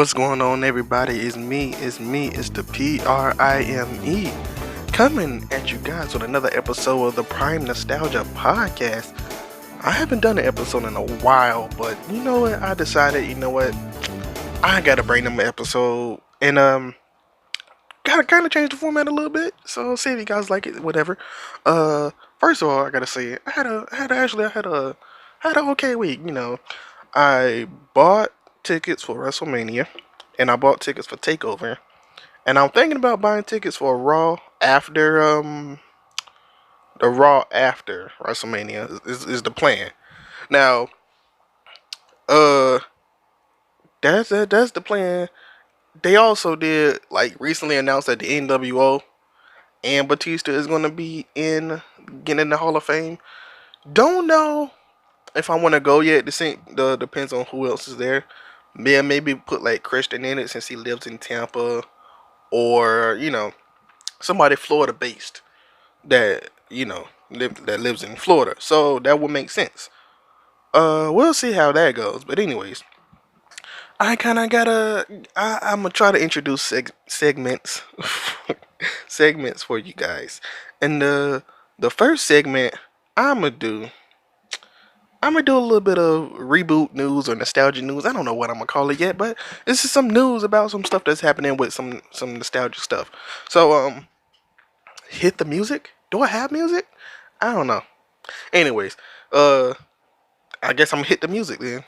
What's going on, everybody? It's the PRIME coming at you guys with another episode of the Prime Nostalgia Podcast. I haven't done an episode in a while, but you know what? I decided, I gotta bring them an episode and gotta kind of change the format a little bit. So see if you guys like it, whatever. Uh, First of all, I gotta say I had a okay week. I bought tickets for WrestleMania, and I bought tickets for Takeover, and I'm thinking about buying tickets for Raw after the Raw after WrestleMania is the plan. Now, uh, that's the plan. They also did like recently announced that the NWO and Batista is gonna be in getting in the Hall of Fame. Don't know if I want to go yet. The depends on who else is there. Yeah, maybe put like Christian in it since he lives in Tampa, or somebody Florida based that that lives in Florida. So that would make sense. We'll see how that goes. But anyways, I kind of gotta. I'm gonna try to introduce segments, segments for you guys. And the first segment I'm gonna do. I'm gonna do a little bit of reboot news or nostalgia news. I don't know what I'm gonna call it yet, but this is some news about some stuff that's happening with some nostalgia stuff. So hit the music. Do I have music? I don't know. Anyways, uh, I guess I'm gonna hit the music then.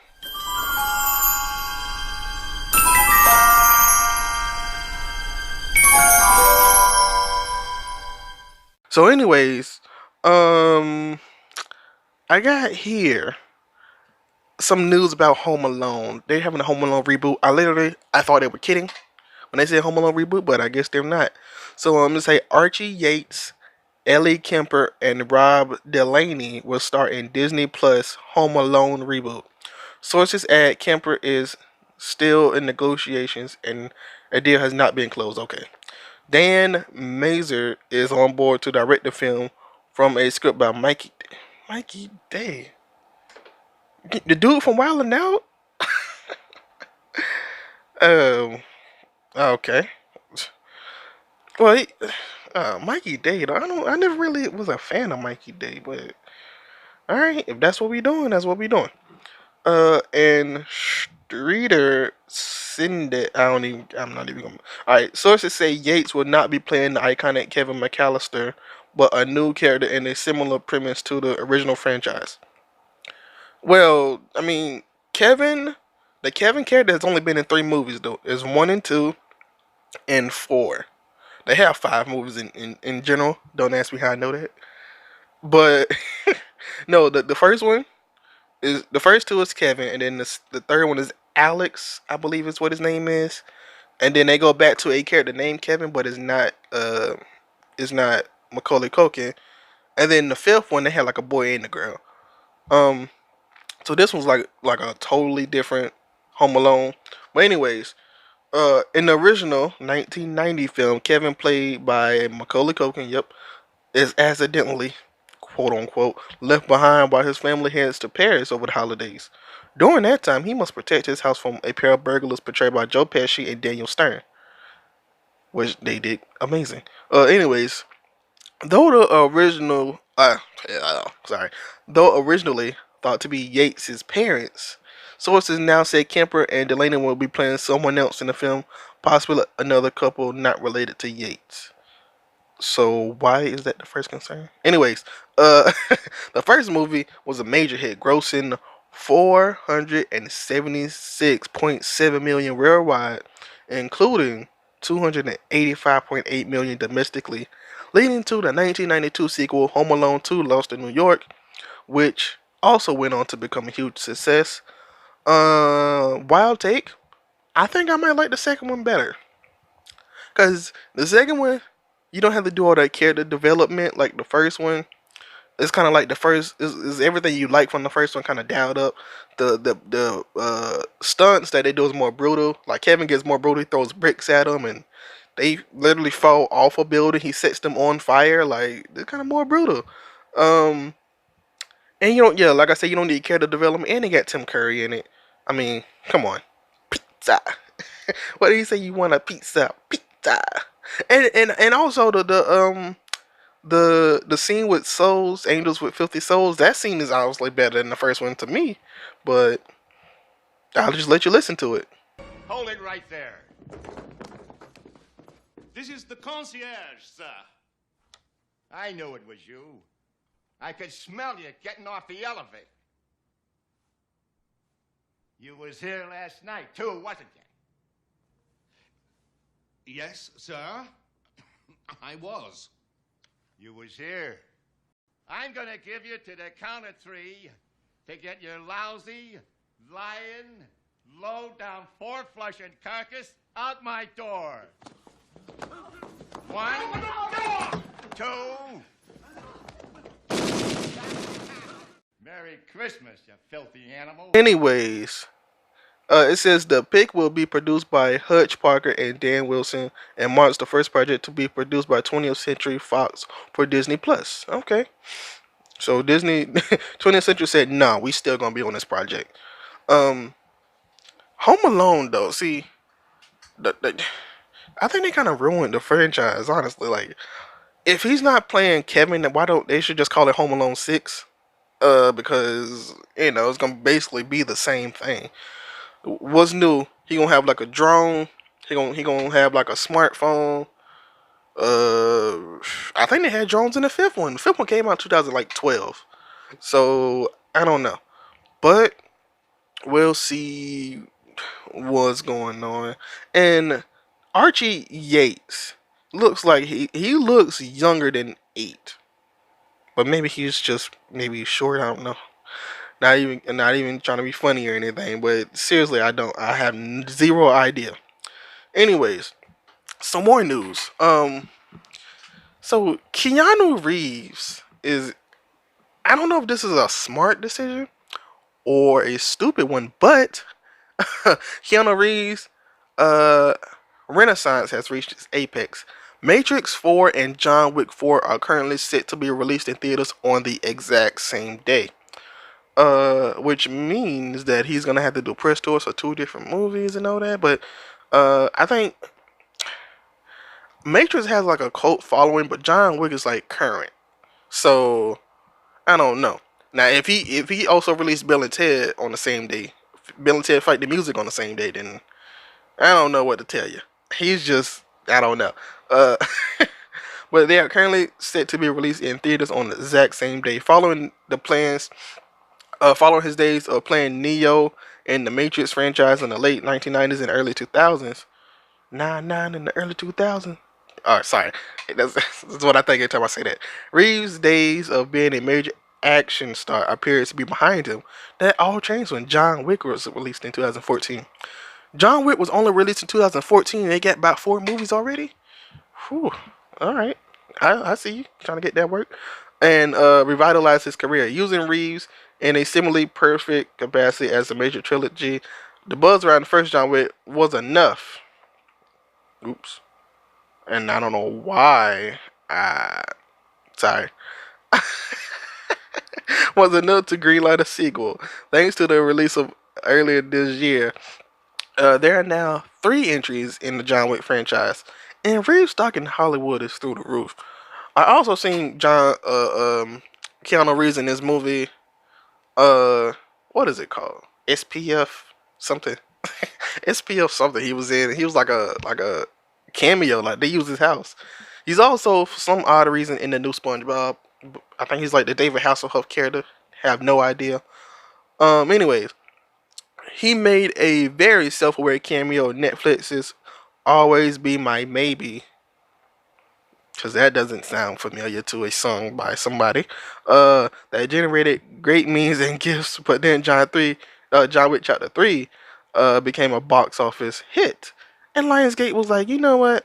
So anyways, um, I got here some news about Home Alone. They're having a Home Alone reboot. I thought they were kidding when they said Home Alone reboot, but I guess they're not. So I'm gonna say Archie Yates, Ellie Kemper, and Rob Delaney will star in Disney Plus Home Alone reboot. Sources add Kemper is still in negotiations and a deal has not been closed. Okay. Dan Mazer is on board to direct the film from a script by Mikey Day. The dude from Wild 'N Out? Um, okay. Well, Mikey Day. I never really was a fan of Mikey Day, but all right, if that's what we doing, that's what we doing. And Streeter Sindet. I'm not even gonna. All right, sources say Yates will not be playing the iconic Kevin McAllister, but a new character in a similar premise to the original franchise. Well, I mean, the Kevin character has only been in 3 movies though. It's one and two and four. They have 5 movies in general. Don't ask me how I know that. But no, the first one is the first two is Kevin, and then the third one is Alex, I believe is what his name is. And then they go back to a character named Kevin, but it's not Macaulay Culkin. And then the fifth one they had like a boy and a girl. Um, so this one's like a totally different Home Alone. But anyways, in the original 1990 film, Kevin, played by Macaulay Culkin, yep, is accidentally, quote unquote, left behind while his family heads to Paris over the holidays. During that time, he must protect his house from a pair of burglars portrayed by Joe Pesci and Daniel Stern, which they did amazing. Anyways, though the original, sorry, though originally thought to be Yates' parents, sources now say Kemper and Delaney will be playing someone else in the film, possibly another couple not related to Yates. So why is that the first concern? Anyways, the first movie was a major hit, grossing 476.7 million worldwide, including 285.8 million domestically, leading to the 1992 sequel Home Alone 2: Lost in New York, which also went on to become a huge success. Wild take. I think I might like the second one better. Cause the second one, you don't have to do all that character development like the first one. It's kind of like the first is everything you like from the first one kind of dialed up. The stunts that they do is more brutal. Like Kevin gets more brutal. He throws bricks at them and they literally fall off a building. He sets them on fire. Like they're kind of more brutal. Um, and you don't, yeah, like I said, you don't need character development. And they got Tim Curry in it. I mean, come on, pizza. What did he say? You want a pizza? Pizza. And also the scene with souls, angels with filthy souls. That scene is obviously better than the first one to me, but I'll just let you listen to it. Hold it right there. This is the concierge, sir. I knew it was you. I could smell you getting off the elevator. You was here last night, too, wasn't you? Yes, sir. I was. You was here. I'm gonna give you to the count of 3 to get your lousy, lying, low-down, four-flushing carcass out my door. 1, 2. Merry Christmas, you filthy animal. Anyways, it says the pick will be produced by Hutch Parker and Dan Wilson and marks the first project to be produced by 20th Century Fox for Disney Plus. Okay. So Disney 20th Century said, "Nah, we still gonna be on this project." Um, Home Alone though, see, I think they kind of ruined the franchise. Honestly, like if he's not playing Kevin, then why don't they should just call it Home Alone 6? Because it's gonna basically be the same thing. What's new? He gonna have like a drone. He gonna have like a smartphone. I think they had drones in the fifth one. The fifth one came out 2012. So I don't know, but we'll see what's going on. And Archie Yates looks like he looks younger than 8, but maybe he's just maybe short. I don't know. Not even trying to be funny or anything, but seriously, I have zero idea. Anyways, some more news. So Keanu Reeves is, I don't know if this is a smart decision or a stupid one, but Keanu Reeves, uh, Renaissance has reached its apex. Matrix 4 and John Wick 4 are currently set to be released in theaters on the exact same day. Which means that he's gonna have to do press tours for 2 different movies and all that. But I think Matrix has like a cult following, but John Wick is like current. So I don't know. Now if he also released Bill and Ted on the same day, Bill and Ted Fight the Music on the same day, then I don't know what to tell you. He's just, I don't know. Uh, but they are currently set to be released in theaters on the exact same day, following the plans. Following his days of playing Neo in the Matrix franchise in the late 1990s and early 2000s. 9 in the early 2000s. Oh, sorry. That's what I think every time I say that. Reeves' days of being a major action star appears to be behind him. That all changed when John Wick was released in 2014. John Wick was only released in 2014 and they got about 4 movies already? Whew. Alright. I see you trying to get that work. And revitalize his career. Using Reeves in a similarly perfect capacity as the major trilogy, the buzz around the first John Wick was enough. Oops. And I don't know why. Sorry. Was enough to greenlight a sequel. Thanks to the release of earlier this year, there are now 3 entries in the John Wick franchise, and Reeves stock in Hollywood is through the roof. I also seen Keanu Reeves in this movie. What is it called? SPF something. SPF something. He was in. He was like a cameo. Like they use his house. He's also for some odd reason in the new SpongeBob. I think he's like the David Hasselhoff character. Have no idea. Anyways, he made a very self-aware cameo in Netflix's "Always Be My Maybe," because that doesn't sound familiar to a song by somebody. That generated great memes and gifts. But then John Wick Chapter 3, became a box office hit, and Lionsgate was like, you know what?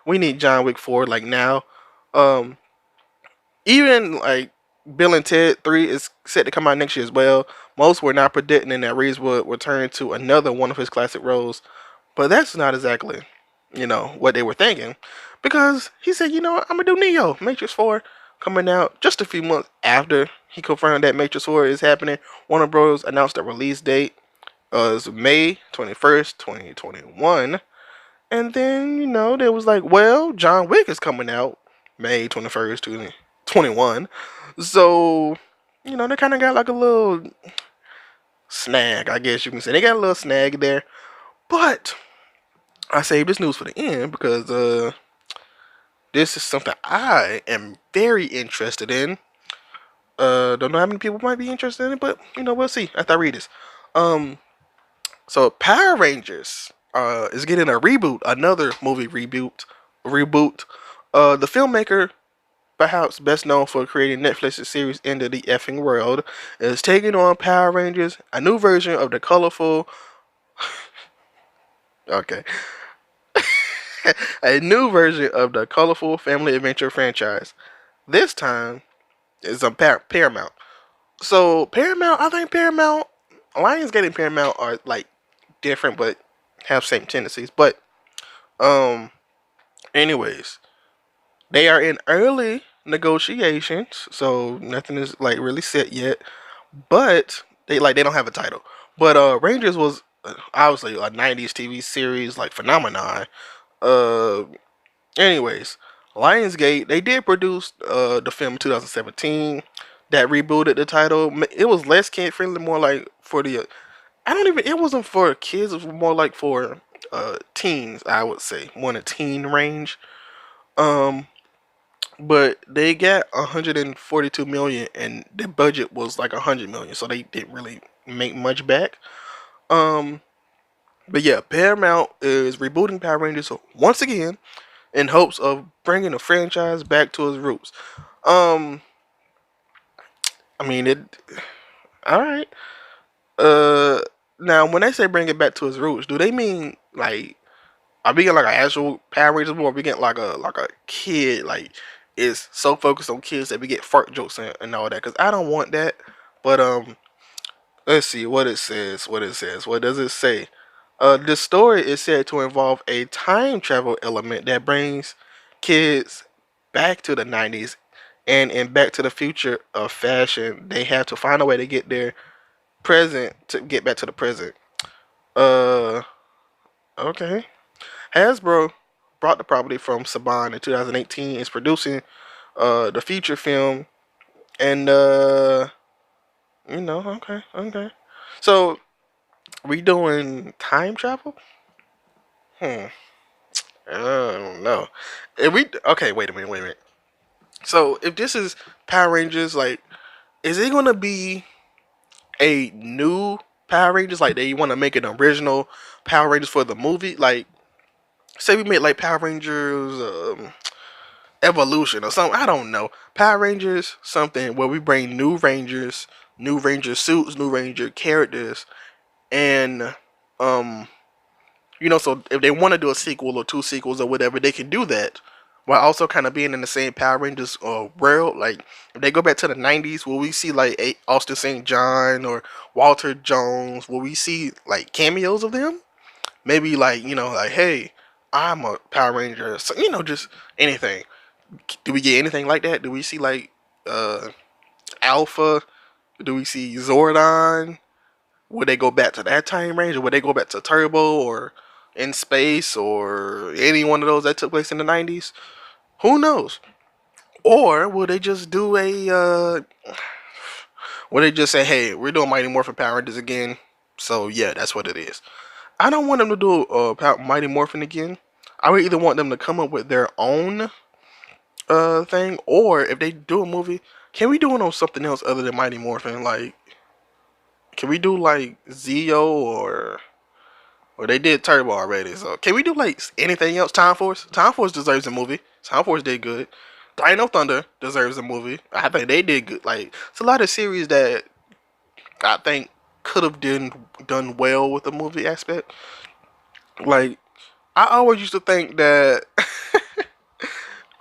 We need John Wick 4 like now. Um, Even like Bill and Ted 3 is set to come out next year as well. Most were not predicting that Reeves would return to another one of his classic roles, but that's not exactly, what they were thinking, because he said, you know what, I'm gonna do Neo, Matrix 4, coming out just a few months after he confirmed that Matrix 4 is happening. Warner Bros. Announced a release date, It's May 21st, 2021. And then, there was like, well, John Wick is coming out May 21st, 2021. So, they kind of got like a little snag, I guess you can say. They got a little snag there. But I saved this news for the end because this is something I am very interested in. Don't know how many people might be interested in it, but we'll see after I read this. Um, so Power Rangers is getting a reboot, another movie reboot. Reboot. The filmmaker, perhaps best known for creating Netflix's series Into the Effing World, is taking on Power Rangers, a new version of the colorful. Okay, a new version of the colorful family adventure franchise. This time is on Paramount. So Paramount, I think Paramount, Lionsgate and Paramount are like different, but have same tendencies. But um, anyways, they are in early negotiations, so nothing is like really set yet. But they don't have a title. But Rangers was obviously a '90s TV series like phenomenon. Uh, anyways, Lionsgate they did produce the film in 2017 that rebooted the title. It was less kid friendly, more like for the I don't even. It wasn't for kids. It was more like for teens. I would say more in the teen range. Um, but they got 142 million, and the budget was like 100 million, so they didn't really make much back. Um, but yeah, Paramount is rebooting Power Rangers once again in hopes of bringing the franchise back to its roots. Um, I mean it. All right. Uh, Now when they say bring it back to its roots, do they mean like are we getting like an actual Power Rangers movie? Or are we getting like a kid like it's so focused on kids that we get fart jokes and all that? Because I don't want that. But let's see what it says. What it says. What does it say? The story is said to involve a time travel element that brings kids back to the '90s, and in Back to the Future of fashion, they have to find a way to get their present to get back to the present. Uh, okay. Hasbro brought the property from Saban in 2018. Is producing the feature film, and okay, okay. So we doing time travel? Hmm. I don't know. If we okay, wait a minute. So if this is Power Rangers, like, is it gonna be a new Power Rangers? Like they want to make an original Power Rangers for the movie? Like, say we made like Power Rangers Evolution or something. I don't know. Power Rangers, something where we bring new Ranger suits, new Ranger characters, and um, so if they want to do a sequel or two sequels or whatever, they can do that. While also kind of being in the same Power Rangers world, like if they go back to the '90s, will we see like Austin St. John or Walter Jones? Will we see like cameos of them? Maybe like like hey, I'm a Power Ranger. So, just anything. Do we get anything like that? Do we see like uh Alpha? Do we see Zordon? Would they go back to that time range, or would they go back to Turbo or In Space or any one of those that took place in the '90s? Who knows? Or will they just do a? Will they just say, "Hey, we're doing Mighty Morphin Power Rangers again"? So yeah, that's what it is. I don't want them to do Mighty Morphin again. I would either want them to come up with their own thing, or if they do a movie, can we do it on something else other than Mighty Morphin? Like, can we do like Zeo or they did Turbo already? So can we do like anything else? Time Force. Time Force deserves a movie. Time Force did good. Dino Thunder deserves a movie. I think they did good. Like it's a lot of series that I think could have done well with the movie aspect. Like I always used to think that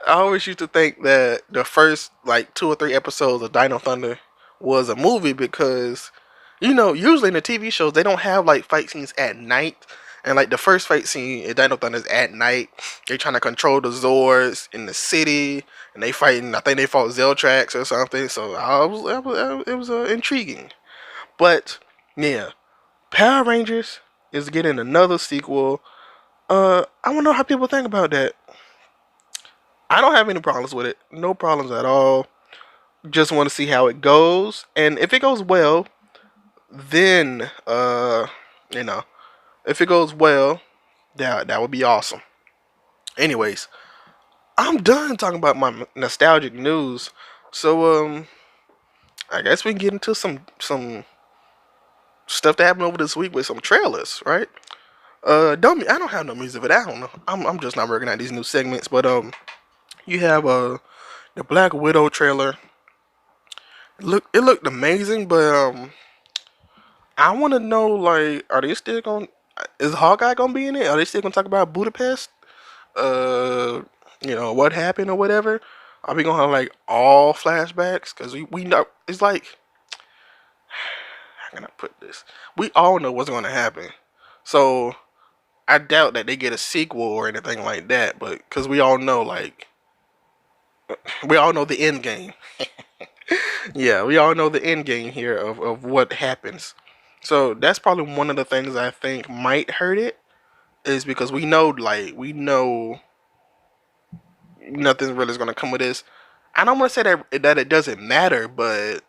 I always used to think that the first like two or three episodes of Dino Thunder was a movie because usually in the TV shows they don't have like fight scenes at night. And like the first fight scene in Dino Thunder is at night. They're trying to control the Zords in the city, and they fighting. I think they fought Zeltrax or something. So it was intriguing. But yeah, Power Rangers is getting another sequel. I want to know how people think about that. I don't have any problems with it. No problems at all. Just want to see how it goes, and if it goes well, then you know, if it goes well, that would be awesome. Anyways, I'm done talking about my nostalgic news. So I guess we can get into some stuff that happened over this week with some trailers, right? Don't I don't have no music for that. I don't know. I'm just not working out these new segments, but you have the Black Widow trailer. It looked amazing, but I want to know, like, are they still going? Is Hawkeye gonna be in it? Are they still gonna talk about Budapest? Uh, what happened or whatever. Are we gonna have like all flashbacks? Cause we know it's like, how can I put this? We all know what's gonna happen. So I doubt that they get a sequel or anything like that. But because we all know, like, we all know the end game. Yeah, we all know the end game here of what happens. So that's probably one of the things I think might hurt it, is because we know nothing really is gonna come of this. I don't want to say that it doesn't matter, but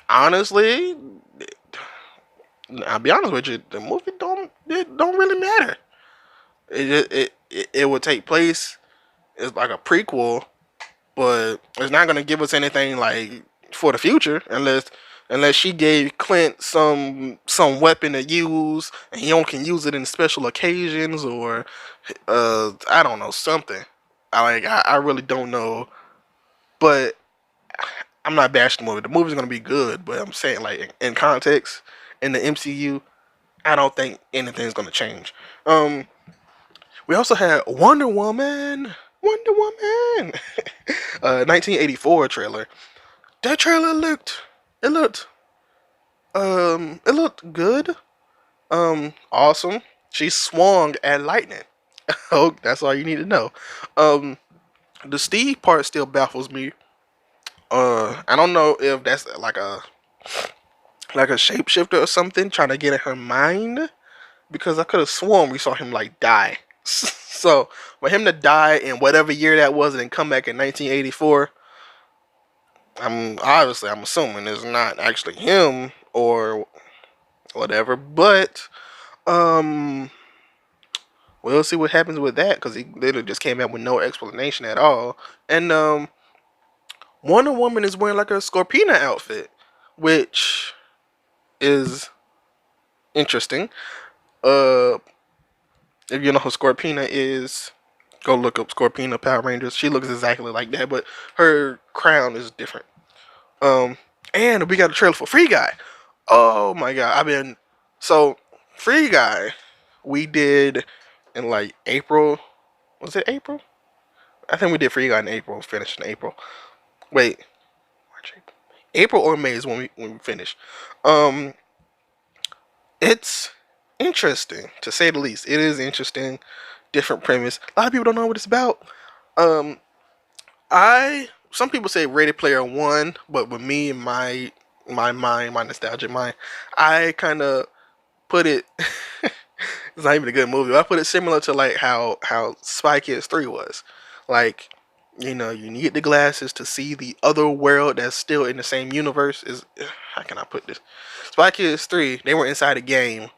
honestly, I'll be honest with you, the movie don't really matter. It would take place. It's like a prequel, but it's not gonna give us anything like for the future unless she gave Clint some weapon to use and he only can use it in special occasions, or I don't know, something. I really don't know, but I'm not bashing the movie. The movie's gonna be good, but I'm saying, like, in context in the MCU, I don't think anything's gonna change. We also had Wonder Woman. Wonder Woman. 1984 trailer. That trailer it looked it looked good. Awesome. She swung at lightning. Oh, that's all you need to know. Um, the Steve part still baffles me. I don't know if that's like a shapeshifter or something trying to get in her mind, because I could have sworn we saw him like die. So for him to die in whatever year that was and come back in 1984, I'm assuming it's not actually him or whatever. But um, we'll see what happens with that, because he literally just came out with no explanation at all. And Wonder Woman is wearing like a Scorpina outfit, which is interesting. Uh, if you know who Scorpina is, go look up Scorpina Power Rangers. She looks exactly like that, but her crown is different. Um, and we got a trailer for Free Guy. Oh my god, so Free Guy. We did in like April. Was it April? I think we did Free Guy in April. Finished in April. Wait, March, April or May is when we finished. Um, it's interesting to say the least. It is interesting. Different premise. A lot of people don't know what it's about. Um, I some people say Ready Player One, but with me, my mind, my nostalgic mind, I kind of put it. It's not even a good movie. I put it similar to like how Spy Kids 3 was. Like, you need the glasses to see the other world that's still in the same universe. Is How can I put this? Spy Kids 3, they were inside a game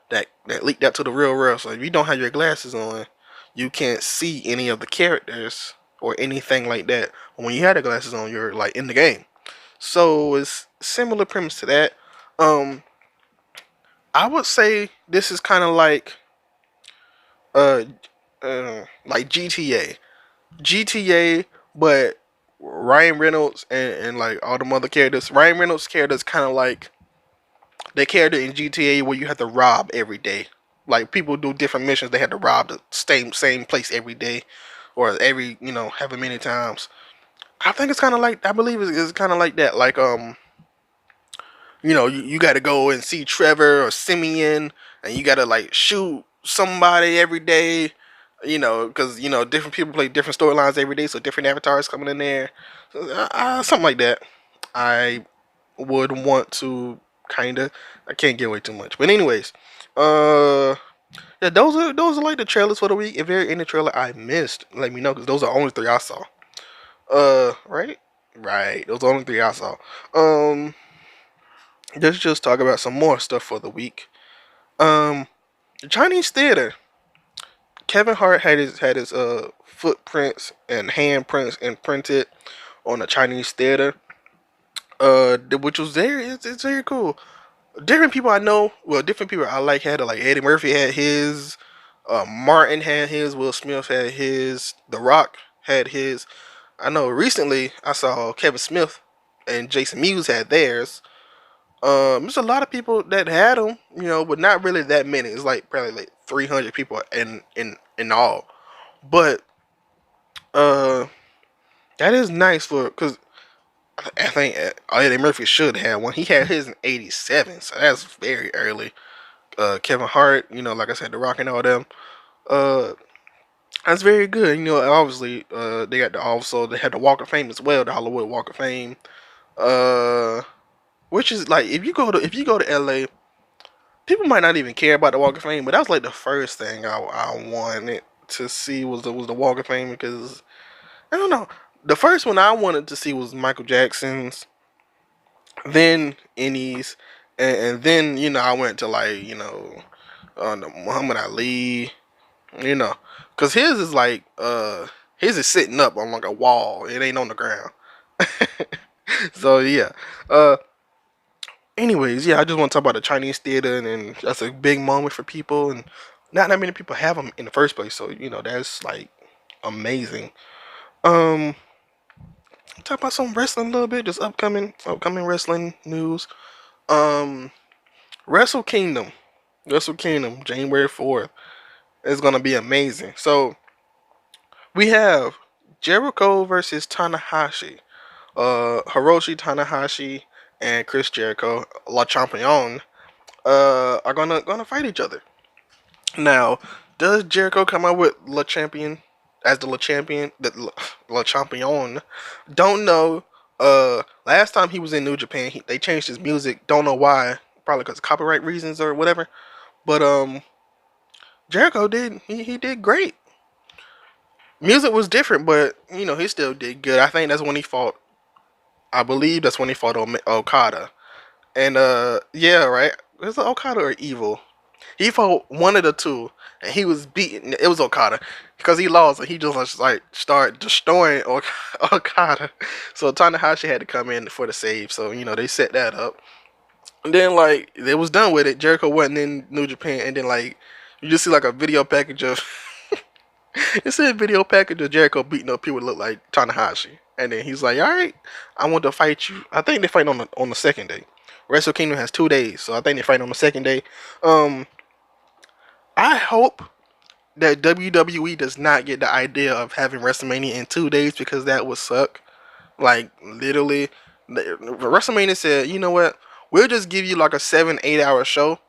that leaked out to the real world. So if you don't have your glasses on, you can't see any of the characters or anything like that. When you have the glasses on, you're like in the game. So it's similar premise to that. Um, I would say this is kind of uh, like GTA, but Ryan Reynolds and like all the other characters. Ryan Reynolds' character is kind of like the character in GTA where you have to rob every day. Like, people do different missions, they have to rob the same place every day, or every however many times. I think it's kind of like, I believe it's kind of like that. Like, you got to go and see Trevor or Simeon, and you got to like shoot somebody every day. Because different people play different storylines every day, so different avatars coming in there, something like that. I would want to kinda. I can't give away too much. But anyways, uh, yeah, those are like the trailers for the week. If there's any trailer I missed, let me know because those are the only three I saw. Right, right. Those are the only three I saw. Um, let's just talk about some more stuff for the week. Um, Chinese theater. Kevin Hart had his footprints and handprints imprinted on the Chinese theater. Which was very it's very cool. Different people I know, well, different people I had it. Like Eddie Murphy had his, Martin had his, Will Smith had his, The Rock had his. I know recently I saw Kevin Smith and Jason Mewes had theirs. There's a lot of people that had them, but not really that many. It's like probably like 300 people in all. But uh, that is nice for because I think Eddie Murphy should have one. He had his in '87, so that's very early. Kevin Hart, like I said, The Rock and all them. Uh, that's very good. Obviously, they got they had the Walk of Fame as well, the Hollywood Walk of Fame. Uh, which is like if you go to LA, people might not even care about the Walk of Fame, but that was like the first thing I wanted to see was the Walk of Fame because I don't know. The first one I wanted to see was Michael Jackson's, then Ennis, and then I went to like the Muhammad Ali, because his is sitting up on like a wall. It ain't on the ground. So yeah. Anyways, yeah, I just want to talk about the Chinese theater, and that's a big moment for people, and not that many people have them in the first place. So that's like amazing. Um, talk about some wrestling a little bit, just upcoming wrestling news. Um, Wrestle Kingdom, January 4th is gonna be amazing. So we have Jericho versus Tanahashi. Hiroshi Tanahashi and Chris Jericho, La Champion, are gonna fight each other. Now, does Jericho come out with Le Champion as the Le Champion? Le Champion? Don't know. Last time he was in New Japan, they changed his music. Don't know why. Probably because of copyright reasons or whatever. But Jericho he did great. Music was different, but he still did good. I think that's when he fought. I believe that's when he fought Okada. And yeah, right. Was it Okada or Evil? He fought one of the two, and he was beaten. It was Okada because he lost, and he just like started destroying Okada. So Tanahashi had to come in for the save. So they set that up, and then like they was done with it. Jericho wasn't in New Japan, and then like you just see like a video package of it's a video package of Jericho beating up people that look like Tanahashi, and then he's like, "All right, I want to fight you." I think they fight on the second day. Wrestle Kingdom has 2 days, so I think they fight on the second day. Um, I hope that WWE does not get the idea of having WrestleMania in 2 days because that would suck. Like literally, WrestleMania said, "You know what? We'll just give you like a 7-8 hour show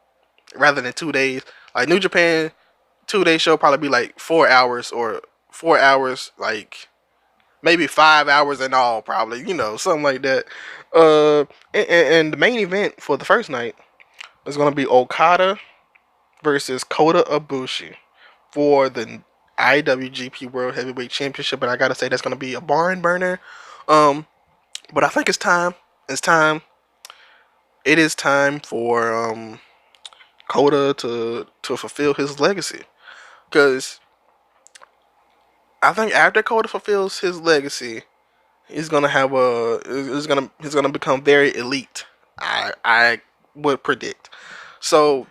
rather than 2 days." Like New Japan, 2 day show probably be like 4 hours or 4 hours, like maybe 5 hours in all, probably something like that. And the main event for the first night is gonna be Okada versus Kota Ibushi for the IWGP World Heavyweight Championship, and I gotta say that's gonna be a barn burner. Um, but I think it's time. It's time. It is time for Kota to fulfill his legacy, because I think after Kota fulfills his legacy, he's gonna have a he's gonna become very elite. I would predict. So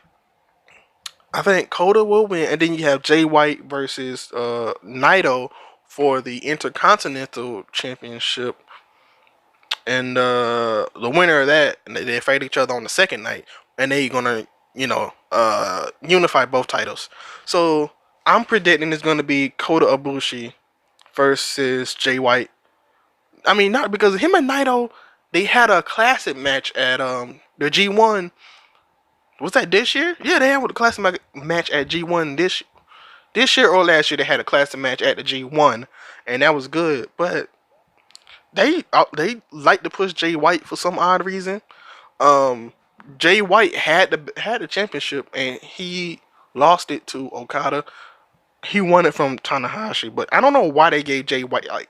I think Kota will win, and then you have Jay White versus Naito for the Intercontinental Championship, and the winner of that, and they fight each other on the second night, and they're gonna unify both titles. So I'm predicting it's gonna be Kota Ibushi versus Jay White. I mean, not because him and Naito, they had a classic match at the G1. Was that this year? Yeah, they had a classic match at G1 this year or last year. They had a classic match at the G1, and that was good. But they like to push Jay White for some odd reason. Jay White had the championship and he lost it to Okada. He won it from Tanahashi, but I don't know why they gave Jay White like.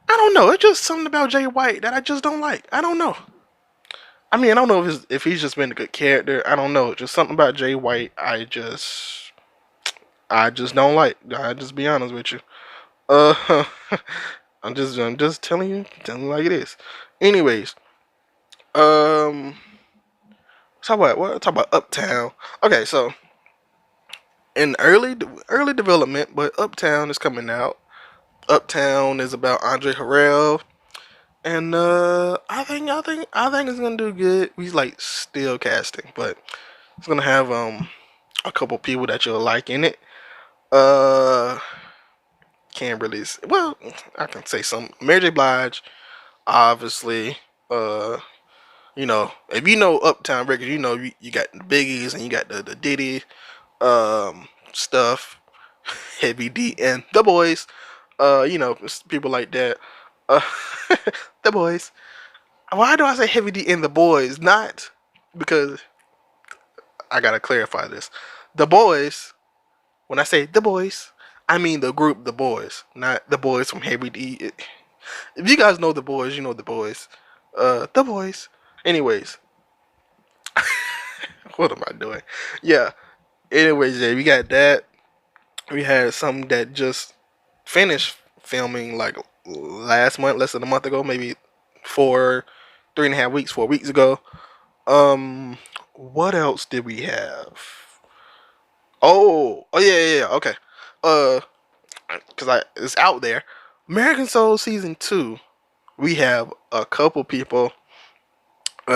I don't know. It's just something about Jay White that I just don't like. I don't know. I mean, I don't know if he's just been a good character. I don't know. Just something about Jay White. I just don't like. I just be honest with you. Uh, I'm just telling you like it is. Anyways, um, talk about what? Talk about Uptown. Okay, so in early development, but Uptown is coming out. Uptown is about Andre Harrell, and I think it's gonna do good. He's like still casting, but it's gonna have a couple people that you'll like in it. Uh, can't really. Well, I can say some. Mary J. Blige, obviously. Uh, if you know Uptown Records, you got the Biggies and you got the Diddy stuff, Heavy D and the Boys. People like that. Uh, the Boys. Why do I say Heavy D and the Boys? Not because I gotta clarify this. The Boys. When I say the Boys, I mean the group The Boys, not the Boys from Heavy D. If you guys know the Boys, you know the Boys. The Boys. Anyways, what am I doing? Yeah. Anyways, yeah, we got that. We had some that just finished filming like last month, less than a month ago, maybe 3.5 weeks, 4 weeks ago. What else did we have? Oh, yeah. Okay. Uh, because it's out there. American Soul season 2. We have a couple people. We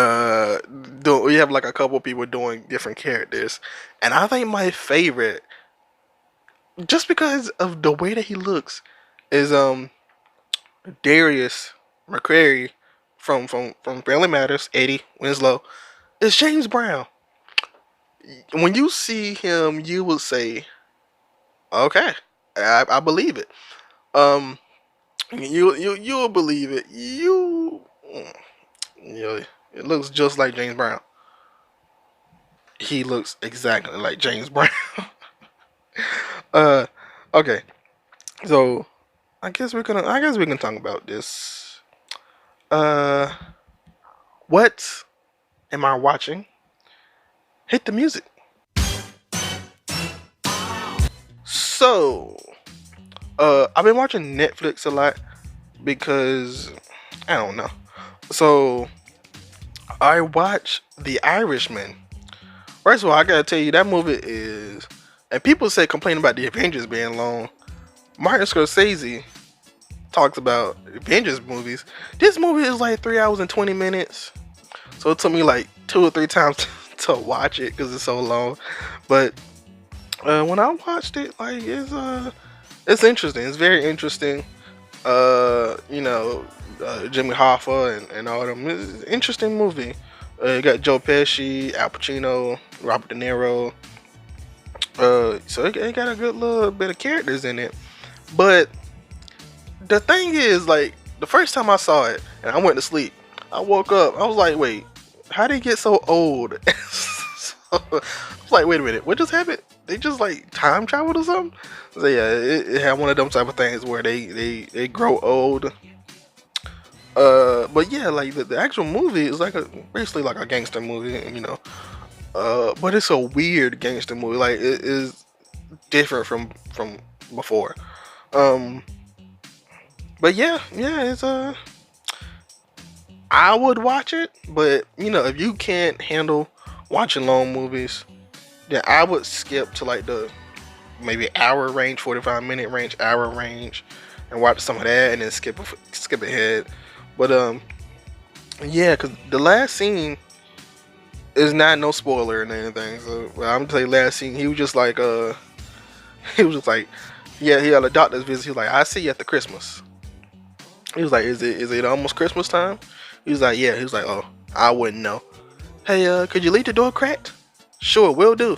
have like a couple people doing different characters, and I think my favorite, just because of the way that he looks, is Darius McCrary from Family Matters. Eddie Winslow. It's James Brown. When you see him, you will say, "Okay, I believe it." Um, you'll believe it. It looks just like James Brown. He looks exactly like James Brown. uh, okay, so I guess we can talk about this. Uh, what am I watching? Hit the music. So, I've been watching Netflix a lot because I don't know. So I watched The Irishman. First of all, I gotta tell you that movie is, and people say complain about the Avengers being long. Martin Scorsese talks about Avengers movies. This movie is like 3 hours and 20 minutes, so it took me like 2 or 3 times to watch it because it's so long. But when I watched it, like it's interesting. It's very interesting. Jimmy Hoffa and all them. It's an interesting movie. You got Joe Pesci, Al Pacino, Robert De Niro. So it got a good little bit of characters in it. But the thing is, like, the first time I saw it and I went to sleep, I woke up. I was like, wait, how did he get so old? So, I was like, wait a minute, what just happened? They just like time traveled or something? So yeah, it had one of them type of things where they grow old. But yeah, like the actual movie is like basically like a gangster movie. But it's a weird gangster movie. Like it is different from before. Um, but yeah, it's I would watch it, but if you can't handle watching long movies, then I would skip to like the maybe hour range, 45-minute range, hour range, and watch some of that, and then skip ahead. But yeah, cause the last scene is not no spoiler or anything. So well, I'm gonna tell you, last scene he was just like he was just like, yeah, he had a doctor's visit. He was like, I see you after Christmas. He was like, is it almost Christmas time? He was like, yeah. He was like, oh, I wouldn't know. Hey, could you leave the door cracked? Sure, will do.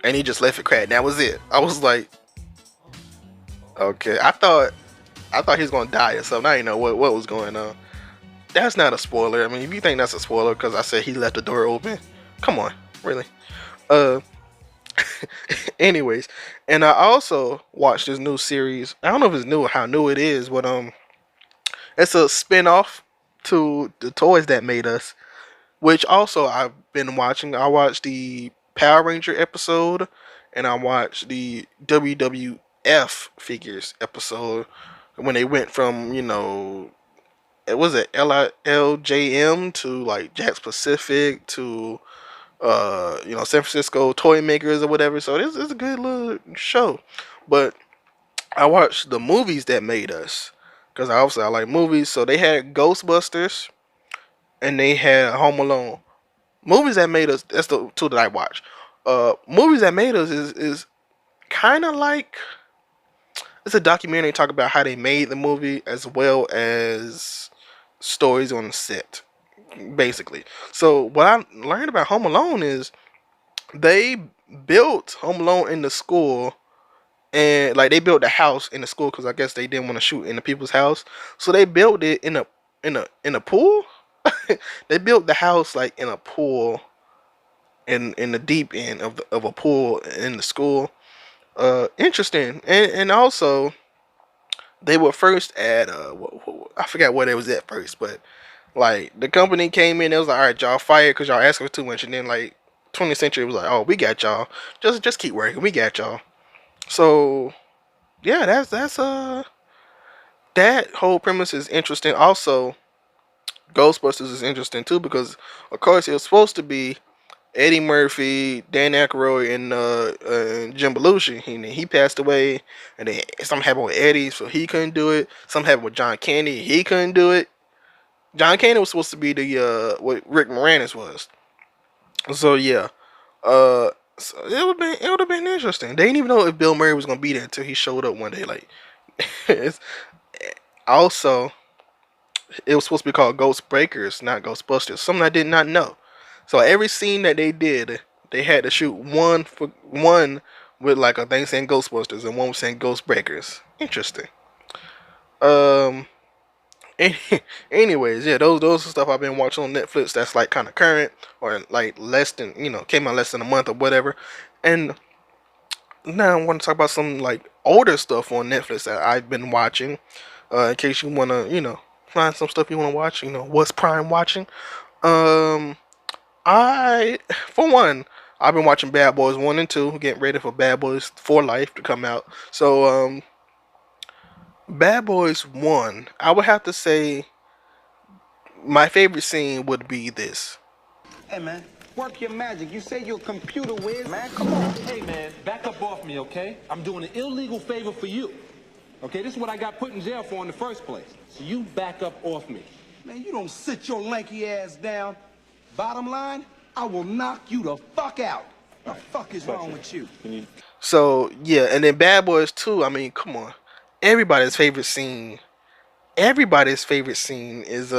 And he just left it cracked. That was it. I was like, okay. I thought he was gonna die or something. I didn't know what was going on. that's not a spoiler. I mean, if you think that's a spoiler because I said he left the door open, come on, really. Uh, anyways, and I also watched this new series. I don't know if it's new or how new it is, but it's a spin-off to the Toys That Made Us, which also I've been watching. I watched the Power Ranger episode, and I watched the WWF figures episode when they went from it was it LJM to like Jack's Pacific to San Francisco toy makers or whatever. So this is a good little show. But I watched the movies that made us because obviously I like movies. So they had Ghostbusters and they had Home Alone. Movies that made us. That's the two that I watch. Movies that made us is kind of like it's a documentary talk about how they made the movie as well as stories on the set, basically. So what I learned about Home Alone is they built Home Alone in the school, and like they built the house in the school because I guess they didn't want to shoot in the people's house, so they built it in a pool. They built the house like in a pool in the deep end of a pool in the school. Interesting, and also they were first at I forgot where they was at first, but like the company came in, it was like, all right, y'all fired because y'all asking for too much, and then like 20th Century was like, oh, we got y'all, just keep working, we got y'all. So yeah, that's that whole premise is interesting. Also, Ghostbusters is interesting too because of course it was supposed to be Eddie Murphy, Dan Aykroyd, and Jim Belushi. He passed away, and then something happened with Eddie, so he couldn't do it. Something happened with John Candy, he couldn't do it. John Candy was supposed to be the what Rick Moranis was. So yeah, so it would have been interesting. They didn't even know if Bill Murray was gonna be there until he showed up one day. Like, it's, also it was supposed to be called Ghost Breakers, not Ghostbusters. Something I did not know. So every scene that they did, they had to shoot one with like a thing saying Ghostbusters and one was saying Ghost Breakers. Interesting. Um. Anyways, yeah, those are stuff I've been watching on Netflix. That's like kind of current or like less than came out less than a month or whatever. And now I want to talk about some like older stuff on Netflix that I've been watching. In case you want to find some stuff you want to watch. What's Prime watching? Um, I for one, I've been watching Bad Boys 1 and 2, getting ready for Bad Boys for Life to come out. So Bad Boys 1, I would have to say my favorite scene would be this. Hey, man, work your magic. You say you're a computer whiz. Man, come on. Hey, man, back up off me, okay? I'm doing an illegal favor for you. Okay, this is what I got put in jail for in the first place. So you back up off me. Man, you don't sit your lanky ass down. Bottom line, I will knock you the fuck out. The fuck is wrong with you? So yeah, and then Bad Boys 2. I mean, come on, everybody's favorite scene. Everybody's favorite scene is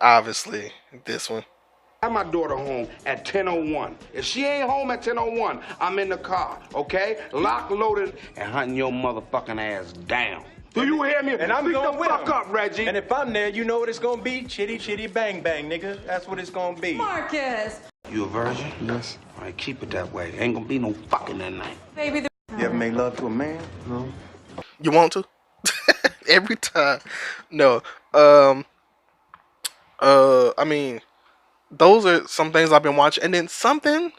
obviously this one. Have my daughter home at 10:01. If she ain't home at 10:01, I'm in the car, okay? Lock, loaded, and hunting your motherfucking ass down. Do you hear me? And I'm Speak going the with fuck him. up, Reggie. And if I'm there, you know what it's gonna be? Chitty, chitty, bang, bang, nigga. That's what it's gonna be. Marcus! You a virgin? Yes. All right, keep it that way. Ain't gonna be no fucking that night. Baby, You ever made love to a man? No. You want to? Every time. No. I mean, those are some things I've been watching, and then something.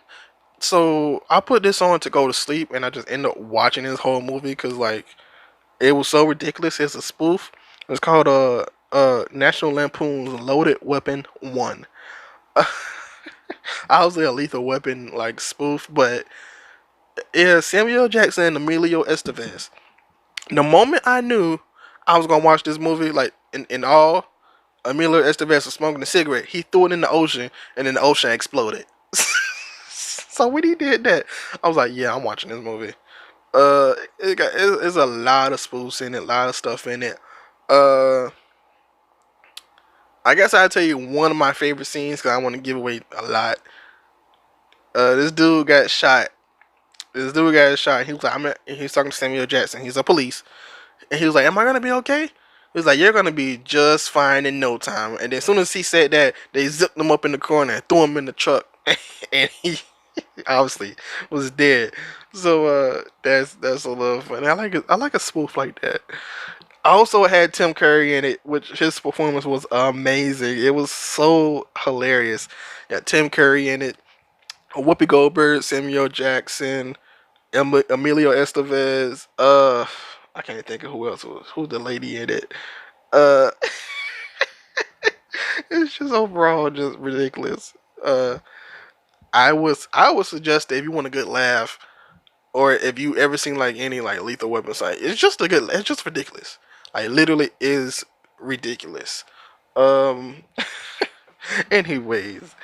So I put this on to go to sleep, and I just end up watching this whole movie because like it was so ridiculous. It's a spoof. It's called National Lampoon's Loaded Weapon 1. I was a Lethal Weapon like spoof, but yeah, Samuel Jackson and Emilio Estevez. The moment I knew I was gonna watch this movie, like in all, Emilio Estevez was smoking a cigarette. He threw it in the ocean, and then the ocean exploded. So when he did that, I was like, yeah, I'm watching this movie. It's a lot of spoofs in it, a lot of stuff in it. I guess I'll tell you one of my favorite scenes because I want to give away a lot. This dude got shot. He was like, he was talking to Samuel Jackson. He's a police, and he was like, "Am I gonna be okay?" He was like, "You're gonna be just fine in no time." And then as soon as he said that, they zipped him up in the corner and threw him in the truck, and he obviously was dead. So that's a little funny. I like a spoof like that. I also had Tim Curry in it, which his performance was amazing. It was so hilarious. Yeah, Tim Curry in it. Whoopi Goldberg, Samuel Jackson, Emilio Estevez. I can't think of who else was. Who's the lady in it? Uh, it's just overall just ridiculous. Uh, I would suggest that if you want a good laugh, or if you ever seen like any like Lethal Weapon site, it's just ridiculous. Like literally is ridiculous. Um, anyways,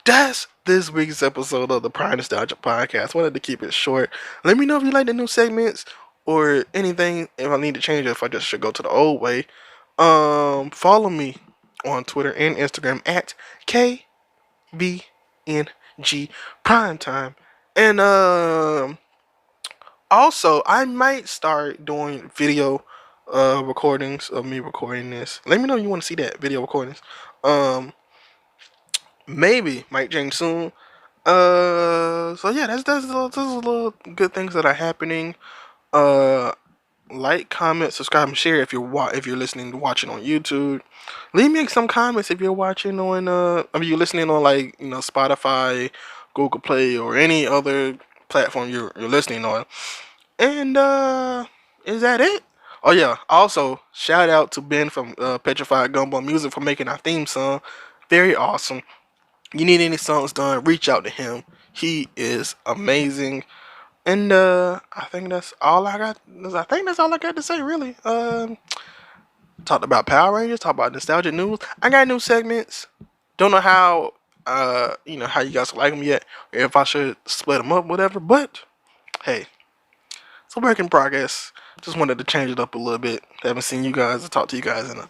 that's this week's episode of the Prime Nostalgia Podcast. Wanted to keep it short. Let me know if you like the new segments or anything. If I need to change it, if I just should go to the old way. Follow me on Twitter and Instagram at KBNG Primetime. And also I might start doing video recordings of me recording this. Let me know if you want to see that video recordings. Maybe might change soon. So yeah, that's a little good things that are happening. Uh, like, comment, subscribe, and share if you're listening, watching on YouTube. Leave me some comments if you're watching on if you're listening on like Spotify, Google Play, or any other platform you're listening on. And is that it? Oh yeah. Also, shout out to Ben from Petrified Gumbo Music for making our theme song. Very awesome. You need any songs done, reach out to him. He is amazing. And I think that's all I got. I think that's all I got to say, really. Talked about Power Rangers, talked about nostalgic news. I got new segments. Don't know how how you guys like them yet, or if I should split them up, whatever. But hey, it's a work in progress. Just wanted to change it up a little bit. Haven't seen you guys or talked to you guys in a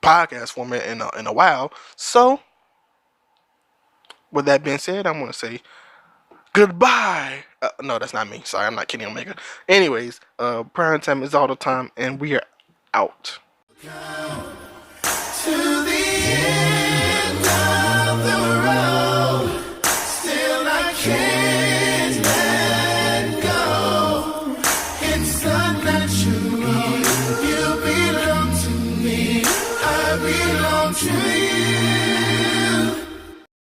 podcast format in a while. So with that being said, I'm gonna say goodbye. No, that's not me. Sorry, I'm not Kenny Omega. Anyways, prime time is all the time, and we are out. To the end of the road, still I can't let go. It's unnatural. You belong to me, I belong to you.